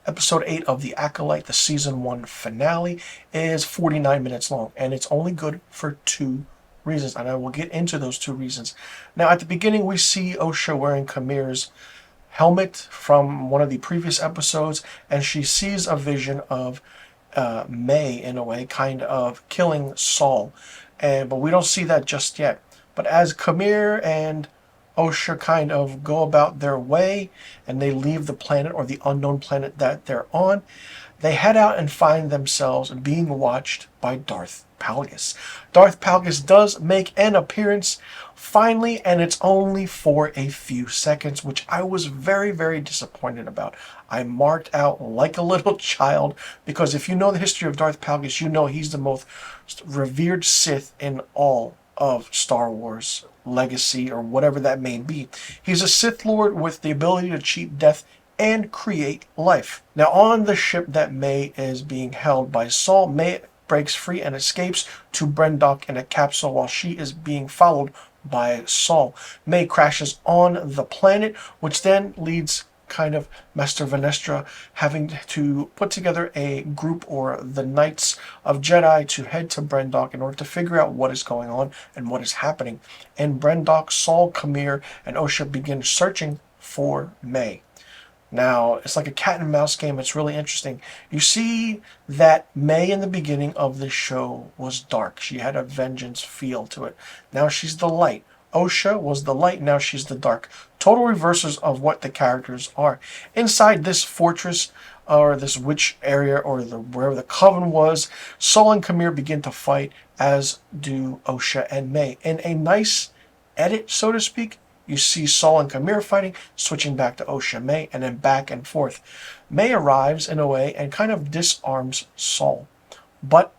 Episode 8 of The Acolyte, the Season 1 finale, is 49 minutes long, and it's only good for 2 reasons, and I will get into those 2 reasons. Now, at the beginning, we see Osha wearing Kamir's helmet from one of the previous episodes, and she sees a vision of May, in a way, kind of killing Saul, but we don't see that just yet. But as Kamir and Osha kind of go about their way and they leave the planet, or the unknown planet that they're on, they head out and find themselves being watched by Darth Plagueis. Darth Plagueis does make an appearance finally, and it's only for a few seconds, which I was very, very disappointed about. I marked out like a little child, because if you know the history of Darth Plagueis, you know he's the most revered Sith in all of Star Wars legacy, or whatever that may be. He's a Sith Lord with the ability to cheat death and create life. Now, on the ship that May is being held by Saul, May breaks free and escapes to Brendok in a capsule while she is being followed by Saul. May crashes on the planet, which then leads kind of Master Venestra having to put together a group, or the Knights of Jedi, to head to Brendok in order to figure out what is going on and what is happening. In Brendok, Saul, Kamir, and Osha begin searching for May. Now, it's like a cat and mouse game. It's really interesting. You see that May in the beginning of the show was dark. She had a vengeance feel to it. Now she's the light. Osha was the light, now she's the dark. Total reversals of what the characters are. Inside this fortress, or this witch area, or wherever the coven was, Saul and Kamir begin to fight, as do Osha and May. In a nice edit, so to speak, you see Saul and Kamir fighting, switching back to Osha, May, and then back and forth. May arrives, in a way, and kind of disarms Saul. But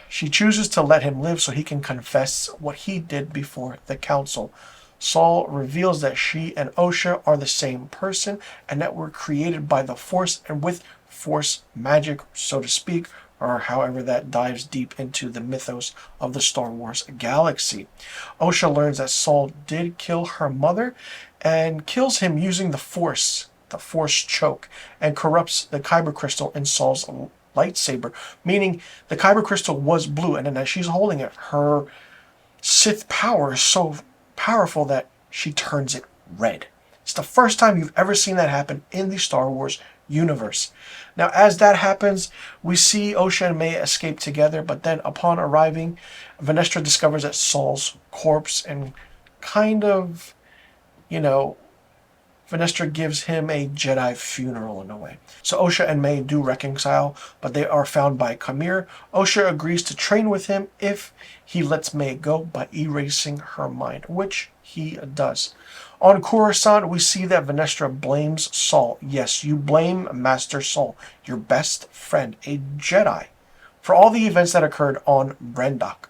she chooses to let him live so he can confess what he did before the council. Saul reveals that she and Osha are the same person, and that were created by the Force and with Force magic, so to speak, or however that dives deep into the mythos of the Star Wars galaxy. Osha learns that Saul did kill her mother, and kills him using the Force choke, and corrupts the kyber crystal in Saul's lightsaber, meaning the kyber crystal was blue, and then as she's holding it, her Sith power is so powerful that she turns it red. It's the first time you've ever seen that happen in the Star Wars universe. Now, as that happens, we see Osha and May escape together, but then upon arriving, Venestra discovers that Saul's corpse, and kind of, Venestra gives him a Jedi funeral in a way. So Osha and May do reconcile, but they are found by Kamir. Osha agrees to train with him if he lets May go by erasing her mind, which he does. On Coruscant, we see that Venestra blames Saul. Yes, you blame Master Saul, your best friend, a Jedi, for all the events that occurred on Brendok.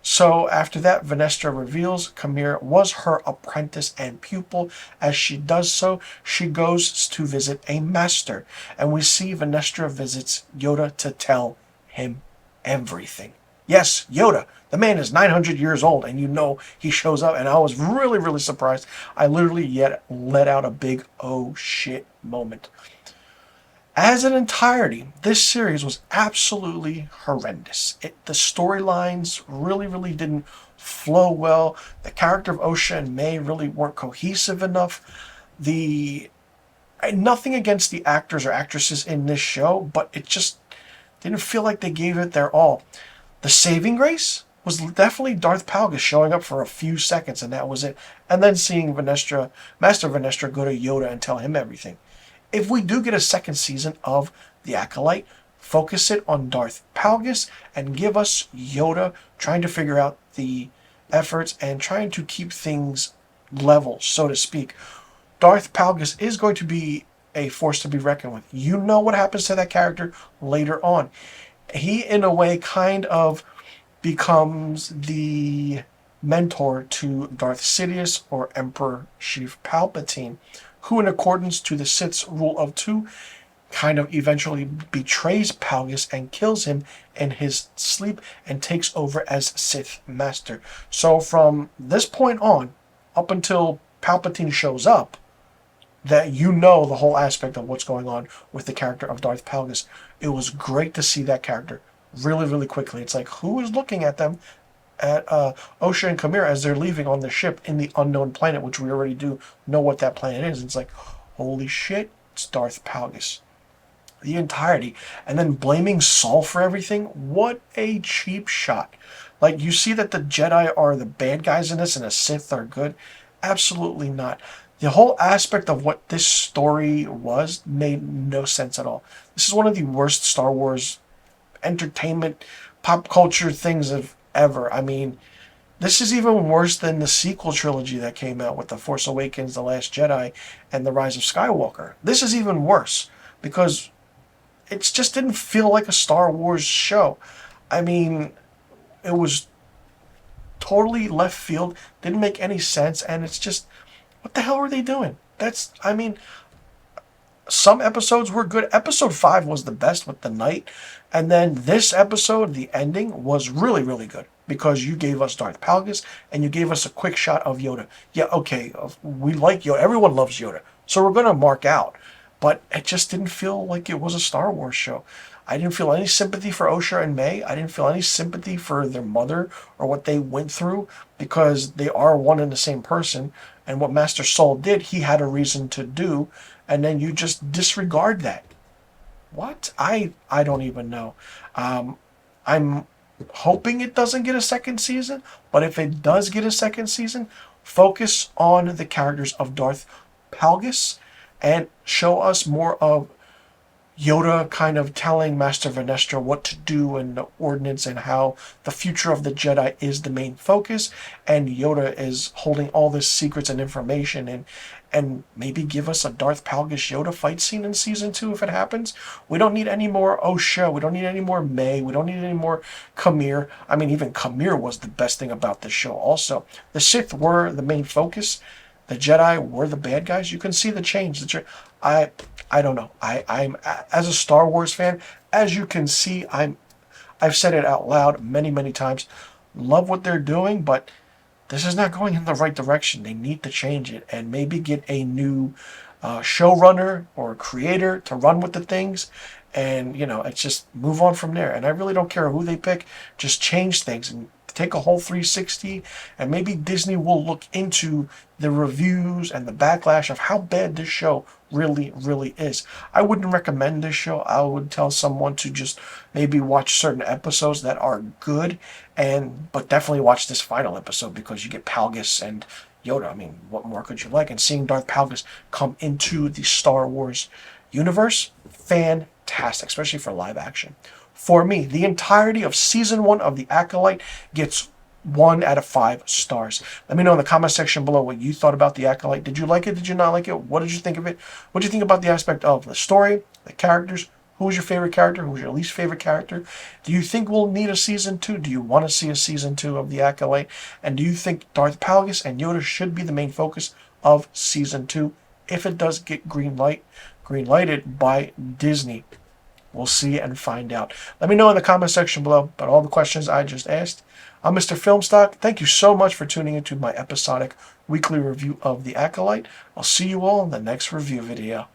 So after that, Venestra reveals Kamir was her apprentice and pupil. As she does so, she goes to visit a master, and we see Venestra visits Yoda to tell him everything. Yes, Yoda. The man is 900 years old, and he shows up, and I was really, really surprised. I literally let out a big oh shit moment. As an entirety, this series was absolutely horrendous. The storylines really, really didn't flow well. The character of Osha and May really weren't cohesive enough. Nothing against the actors or actresses in this show, but it just didn't feel like they gave it their all. The saving grace was definitely Darth Plagueis showing up for a few seconds, and that was it. And then seeing Master Venestra go to Yoda and tell him everything. If we do get a second season of The Acolyte, focus it on Darth Plagueis and give us Yoda trying to figure out the efforts and trying to keep things level, so to speak. Darth Plagueis is going to be a force to be reckoned with. You know what happens to that character later on. He, in a way, kind of becomes the mentor to Darth Sidious, or Emperor Sheev Palpatine, who, in accordance to the Sith's rule of 2, kind of eventually betrays Plagueis and kills him in his sleep and takes over as Sith Master. So from this point on, up until Palpatine shows up, that you know the whole aspect of what's going on with the character of Darth Plagueis. It was great to see that character really, really quickly. It's like, who is looking at them, at Osha and Kamir, as they're leaving on the ship in the unknown planet, which we already do know what that planet is. It's like, holy shit, it's Darth Plagueis. The entirety. And then blaming Saul for everything. What a cheap shot. Like, you see that the Jedi are the bad guys in this and the Sith are good? Absolutely not. The whole aspect of what this story was made no sense at all. This is one of the worst Star Wars entertainment, pop culture things of ever. I mean, this is even worse than the sequel trilogy that came out with The Force Awakens, The Last Jedi, and The Rise of Skywalker. This is even worse because it just didn't feel like a Star Wars show. I mean, it was totally left field, didn't make any sense, and it's just, what the hell were they doing? I mean, some episodes were good. Episode 5 was the best with the knight. And then this episode, the ending, was really, really good. Because you gave us Darth Plagueis and you gave us a quick shot of Yoda. Yeah, okay, we like Yoda. Everyone loves Yoda. So we're going to mark out. But it just didn't feel like it was a Star Wars show. I didn't feel any sympathy for Osha and May. I didn't feel any sympathy for their mother or what they went through, because they are one and the same person. And what Master Saul did, he had a reason to do, and then you just disregard that. What? I don't even know. I'm hoping it doesn't get a second season, but if it does get a second season, focus on the characters of Darth Plagueis and show us more of Yoda kind of telling Master Vanestra what to do and the ordinance and how the future of the Jedi is the main focus, and Yoda is holding all this secrets and information, and maybe give us a Darth Plagueis Yoda fight scene in season 2 if it happens. We don't need any more Osha, we don't need any more May, we don't need any more Kamir. I mean, even Kamir was the best thing about this show also. The Sith were the main focus. The Jedi were the bad guys. You can see the change. I don't know. I'm as a Star Wars fan, as you can see, I've said it out loud many, many times. Love what they're doing, but this is not going in the right direction. They need to change it and maybe get a new showrunner or creator to run with the things. And, it's just move on from there. And I really don't care who they pick. Just change things and take a whole 360, and maybe Disney will look into the reviews and the backlash of how bad this show really, really is. I wouldn't recommend this show. I would tell someone to just maybe watch certain episodes that are good, but definitely watch this final episode because you get Plagueis and Yoda. I mean, what more could you like? And seeing Darth Plagueis come into the Star Wars universe, fantastic, especially for live action. For me, the entirety of season 1 of The Acolyte gets 1 out of 5 stars. Let me know in the comment section below what you thought about The Acolyte. Did you like it? Did you not like it? What did you think of it? What did you think about the aspect of the story, the characters? Who was your favorite character? Who was your least favorite character? Do you think we'll need a season 2? Do you want to see a season 2 of The Acolyte? And do you think Darth Plagueis and Yoda should be the main focus of season 2 if it does get green-lighted by Disney? We'll see and find out. Let me know in the comment section below about all the questions I just asked. I'm Mr. Filmstock. Thank you so much for tuning into my episodic weekly review of The Acolyte. I'll see you all in the next review video.